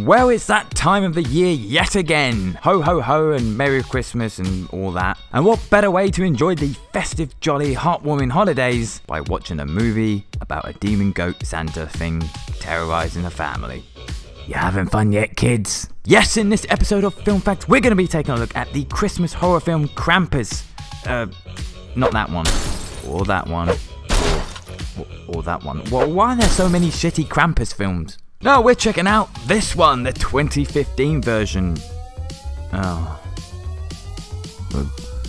Well, it's that time of the year yet again. Ho ho ho and Merry Christmas and all that. And what better way to enjoy the festive, jolly, heartwarming holidays by watching a movie about a demon goat Santa thing terrorizing a family. You having fun yet, kids? Yes, in this episode of Film Facts, we're going to be taking a look at the Christmas horror film Krampus. Not that one. Or that one. Or that one. Well, why are there so many shitty Krampus films? No, we're checking out this one, the 2015 version. Oh.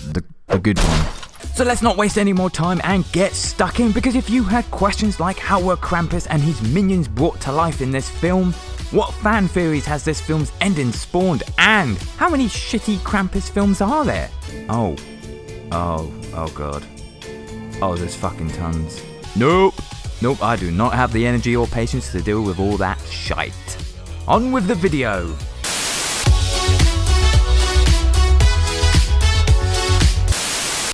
The good one. So let's not waste any more time and get stuck in, because if you had questions like how were Krampus and his minions brought to life in this film, what fan theories has this film's ending spawned, and how many shitty Krampus films are there? Oh god. Oh, there's fucking tons. Nope, I do not have the energy or patience to deal with all that shite. On with the video.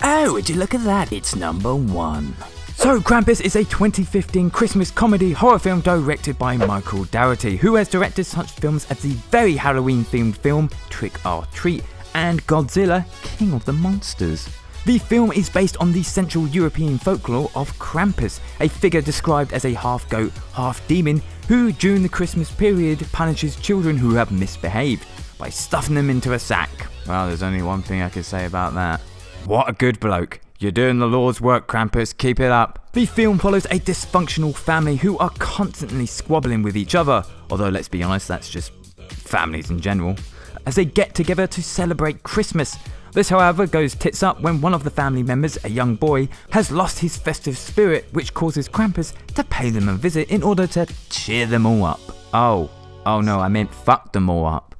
Oh, would you look at that? It's number 1. So, Krampus is a 2015 Christmas comedy horror film directed by Michael Dougherty, who has directed such films as the very Halloween-themed film Trick or Treat and Godzilla, King of the Monsters. The film is based on the Central European folklore of Krampus, a figure described as a half-goat, half-demon who, during the Christmas period, punishes children who have misbehaved by stuffing them into a sack. Well, there's only one thing I can say about that. What a good bloke. You're doing the Lord's work, Krampus, keep it up. The film follows a dysfunctional family who are constantly squabbling with each other, although let's be honest, that's just families in general, as they get together to celebrate Christmas. This, however, goes tits up when one of the family members, a young boy, has lost his festive spirit, which causes Krampus to pay them a visit in order to cheer them all up. Oh no, I meant fuck them all up.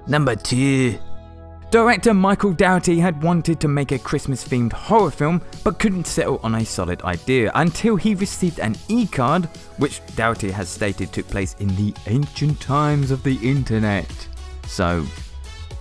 Number 2. Director Michael Dougherty had wanted to make a Christmas-themed horror film, but couldn't settle on a solid idea until he received an e-card, which Dougherty has stated took place in the ancient times of the internet. So,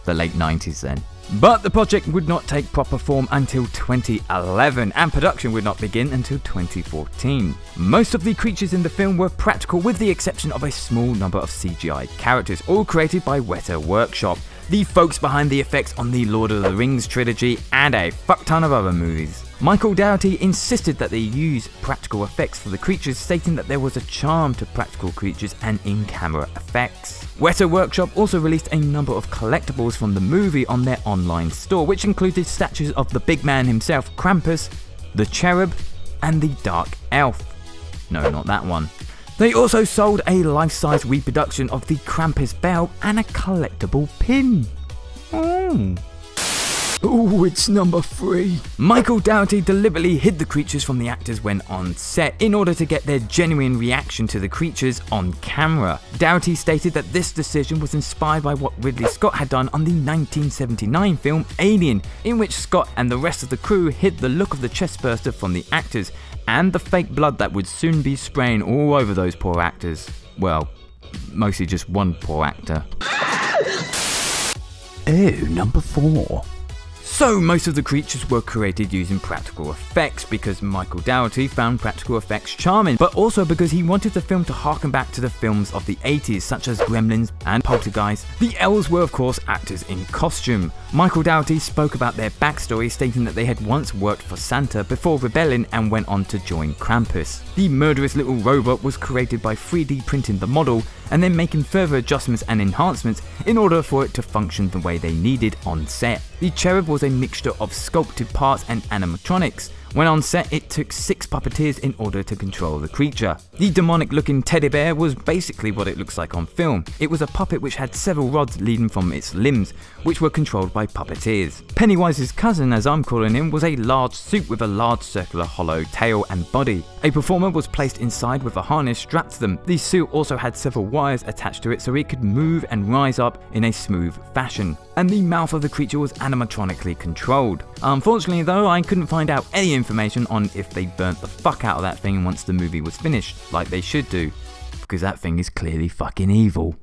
the late 90s then. But the project would not take proper form until 2011, and production would not begin until 2014. Most of the creatures in the film were practical, with the exception of a small number of CGI characters, all created by Weta Workshop, the folks behind the effects on the Lord of the Rings trilogy and a fuck ton of other movies. Michael Dougherty insisted that they use practical effects for the creatures, stating that there was a charm to practical creatures and in-camera effects. Weta Workshop also released a number of collectibles from the movie on their online store, which included statues of the big man himself, Krampus, the Cherub, and the Dark Elf. No, not that one. They also sold a life-size reproduction of the Krampus bell and a collectible pin. Ooh, it's number 3. Michael Dougherty deliberately hid the creatures from the actors when on set in order to get their genuine reaction to the creatures on camera. Dougherty stated that this decision was inspired by what Ridley Scott had done on the 1979 film Alien, in which Scott and the rest of the crew hid the look of the chestburster from the actors and the fake blood that would soon be spraying all over those poor actors. Well, mostly just one poor actor. Oh, number 4. So most of the creatures were created using practical effects because Michael Dougherty found practical effects charming, but also because he wanted the film to harken back to the films of the 80s such as Gremlins and Poltergeist. The elves were of course actors in costume. Michael Dougherty spoke about their backstory, stating that they had once worked for Santa before rebelling and went on to join Krampus. The murderous little robot was created by 3D printing the model and then making further adjustments and enhancements in order for it to function the way they needed on set. The Cherub was a mixture of sculpted parts and animatronics. When on set, it took 6 puppeteers in order to control the creature. The demonic looking teddy bear was basically what it looks like on film. It was a puppet which had several rods leading from its limbs, which were controlled by puppeteers. Pennywise's cousin, as I'm calling him, was a large suit with a large circular hollow tail and body. A performer was placed inside with a harness strapped to them. The suit also had several wires attached to it so it could move and rise up in a smooth fashion. And the mouth of the creature was animatronically controlled. Unfortunately though, I couldn't find out any information on if they burnt the fuck out of that thing once the movie was finished, like they should do, because that thing is clearly fucking evil.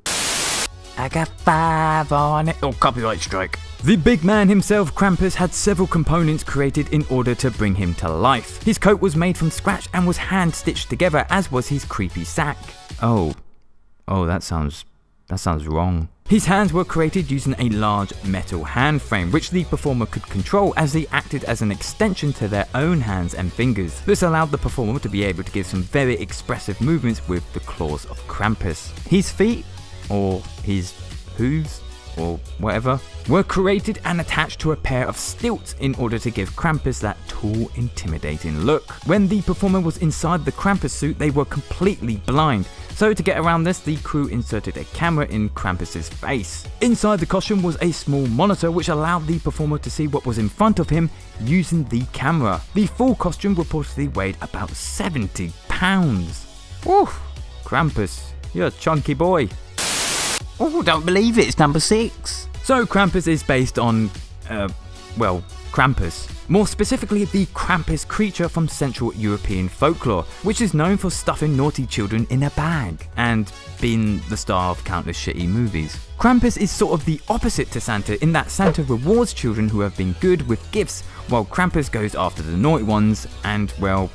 I got 5 on it. Oh, copyright strike. The big man himself, Krampus, had several components created in order to bring him to life. His coat was made from scratch and was hand stitched together, as was his creepy sack. Oh, that sounds that sounds wrong. His hands were created using a large metal hand frame, which the performer could control as they acted as an extension to their own hands and fingers. This allowed the performer to be able to give some very expressive movements with the claws of Krampus. His feet, or his hooves, or whatever, were created and attached to a pair of stilts in order to give Krampus that tall, intimidating look. When the performer was inside the Krampus suit, they were completely blind. So to get around this, the crew inserted a camera in Krampus's face. Inside the costume was a small monitor which allowed the performer to see what was in front of him using the camera. The full costume reportedly weighed about 70 pounds. Oof, Krampus, you're a chunky boy. Oh, don't believe it, it's number 6. So Krampus is based on, well, Krampus. More specifically, the Krampus creature from Central European folklore, which is known for stuffing naughty children in a bag and being the star of countless shitty movies. Krampus is sort of the opposite to Santa in that Santa rewards children who have been good with gifts, while Krampus goes after the naughty ones and, well,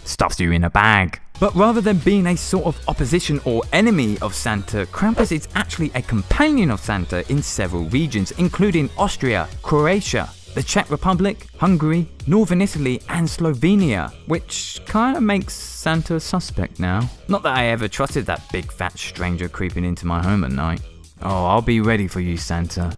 stuffs you in a bag. But rather than being a sort of opposition or enemy of Santa, Krampus is actually a companion of Santa in several regions, including Austria, Croatia, the Czech Republic, Hungary, Northern Italy and Slovenia, which kinda makes Santa a suspect now. Not that I ever trusted that big fat stranger creeping into my home at night. Oh, I'll be ready for you, Santa.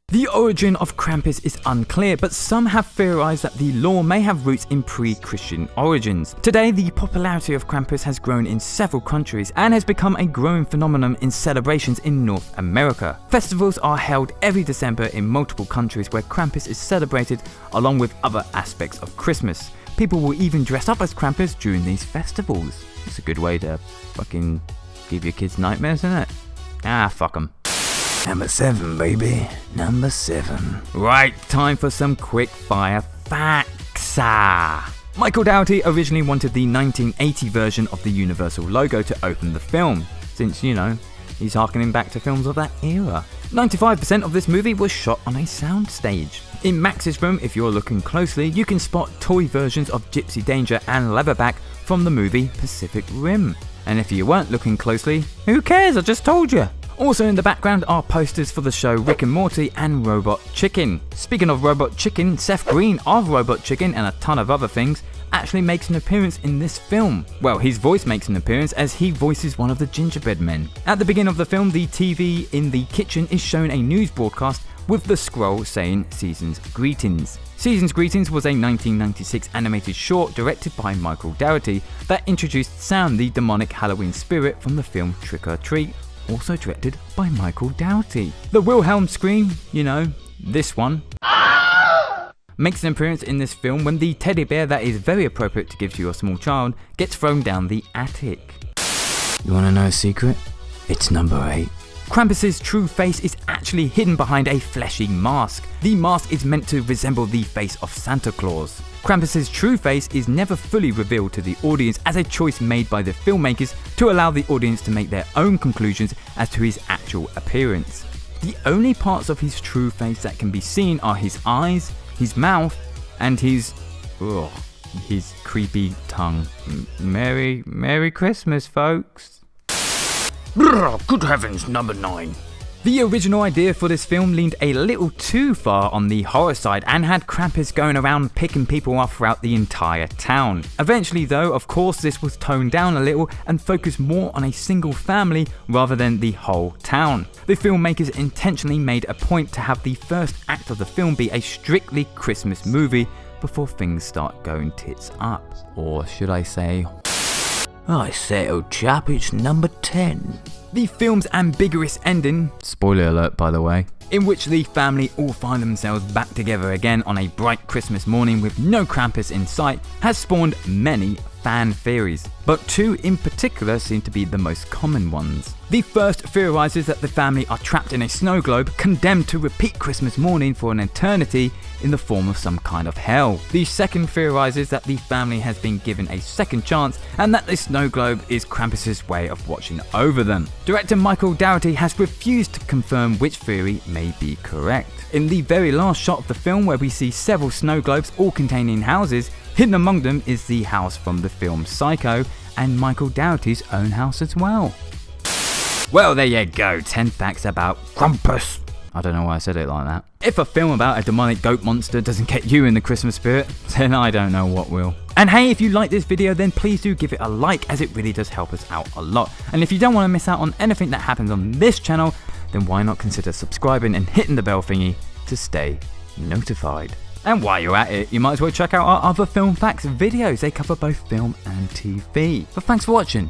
The origin of Krampus is unclear, but some have theorized that the lore may have roots in pre-Christian origins. Today, the popularity of Krampus has grown in several countries and has become a growing phenomenon in celebrations in North America. Festivals are held every December in multiple countries where Krampus is celebrated along with other aspects of Christmas. People will even dress up as Krampus during these festivals. It's a good way to fucking give your kids nightmares, isn't it? Ah, fuck 'em. Number 7, baby. Number 7. Right, time for some quick fire facts. Michael Dougherty originally wanted the 1980 version of the Universal logo to open the film, since, you know, he's harkening back to films of that era. 95% of this movie was shot on a soundstage. In Max's room, if you're looking closely, you can spot toy versions of Gypsy Danger and Leatherback from the movie Pacific Rim. And if you weren't looking closely, who cares? I just told you. Also in the background are posters for the show Rick and Morty and Robot Chicken. Speaking of Robot Chicken, Seth Green of Robot Chicken and a ton of other things actually makes an appearance in this film. Well, his voice makes an appearance as he voices one of the Gingerbread Men. At the beginning of the film, the TV in the kitchen is shown a news broadcast with the scroll saying Season's Greetings. Season's Greetings was a 1996 animated short directed by Michael Dougherty that introduced Sam, the demonic Halloween spirit from the film Trick or Treat, also directed by Michael Dougherty. The Wilhelm scream, you know, this one, makes an appearance in this film when the teddy bear that is very appropriate to give to your small child gets thrown down the attic. You wanna know a secret? It's number 8. Krampus's true face is actually hidden behind a fleshy mask. The mask is meant to resemble the face of Santa Claus. Krampus's true face is never fully revealed to the audience as a choice made by the filmmakers to allow the audience to make their own conclusions as to his actual appearance. The only parts of his true face that can be seen are his eyes, his mouth, and his creepy tongue. Merry Christmas, folks. Good heavens, number 9. The original idea for this film leaned a little too far on the horror side and had Krampus going around picking people off throughout the entire town. Eventually though, of course, this was toned down a little and focused more on a single family rather than the whole town. The filmmakers intentionally made a point to have the first act of the film be a strictly Christmas movie before things start going tits up. Or should I say... I say, old chap, it's number 10. The film's ambiguous ending, spoiler alert by the way, in which the family all find themselves back together again on a bright Christmas morning with no Krampus in sight, has spawned many fan theories, but 2 in particular seem to be the most common ones. The first theorizes that the family are trapped in a snow globe, condemned to repeat Christmas morning for an eternity in the form of some kind of hell. The second theorizes that the family has been given a second chance and that the snow globe is Krampus's way of watching over them. Director Michael Dougherty has refused to confirm which theory may be correct. In the very last shot of the film, where we see several snow globes all containing houses, hidden among them is the house from the film Psycho and Michael Dougherty's own house as well. Well, there you go, 10 facts about Krampus. I don't know why I said it like that. If a film about a demonic goat monster doesn't get you in the Christmas spirit, then I don't know what will. And hey, if you like this video, then please do give it a like, as it really does help us out a lot. And if you don't want to miss out on anything that happens on this channel, then why not consider subscribing and hitting the bell thingy to stay notified. And while you're at it, you might as well check out our other film facts videos. They cover both film and TV. But thanks for watching.